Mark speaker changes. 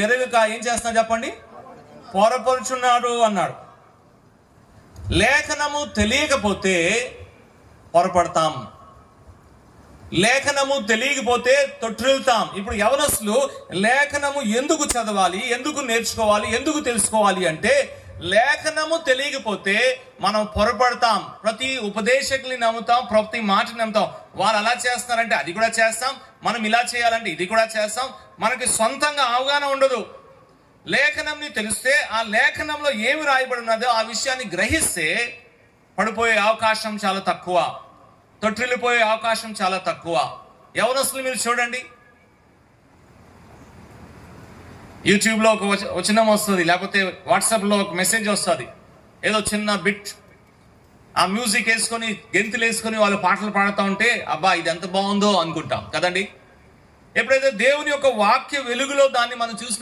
Speaker 1: ఎరగక ఏం చేస్తున్నా చెప్పండి, పొరపరుచున్నాడు అన్నాడు. లేఖనము తెలియకపోతే పొరపడతాం, లేఖనము తెలియకపోతే తొట్టిల్తాం. ఇప్పుడు యవనస్తులు లేఖనము ఎందుకు చదవాలి, ఎందుకు నేర్చుకోవాలి, ఎందుకు తెలుసుకోవాలి అంటే లేఖనము తెలియకపోతే మనం పొరపడతాం. ప్రతి ఉపదేశకుల్ని నమ్ముతాం, ప్రతి మాటని నమ్ముతాం. వాళ్ళు అలా చేస్తున్నారంటే అది కూడా చేస్తాం, మనం ఇలా చేయాలంటే ఇది కూడా చేస్తాం. మనకి సొంతంగా అవగాహన ఉండదు. లేఖనంని తెలిస్తే ఆ లేఖనంలో ఏమి రాయబడి ఉన్నదో ఆ విషయాన్ని గ్రహిస్తే పడిపోయే అవకాశం చాలా తక్కువ, తొట్టిల్లిపోయే అవకాశం చాలా తక్కువ. యవనస్తులు మీరు చూడండి, యూట్యూబ్లో ఒక వచనం వస్తుంది, లేకపోతే వాట్సాప్లో ఒక మెసేజ్ వస్తుంది, ఏదో చిన్న బిట్, ఆ మ్యూజిక్ వేసుకొని గెంతులు వేసుకొని వాళ్ళు పాటలు పాడుతూ ఉంటే అబ్బా ఇది ఎంత బాగుందో అనుకుంటాం కదండి. ఎప్పుడైతే దేవుని యొక్క వాక్య వెలుగులో దాన్ని మనం చూసిన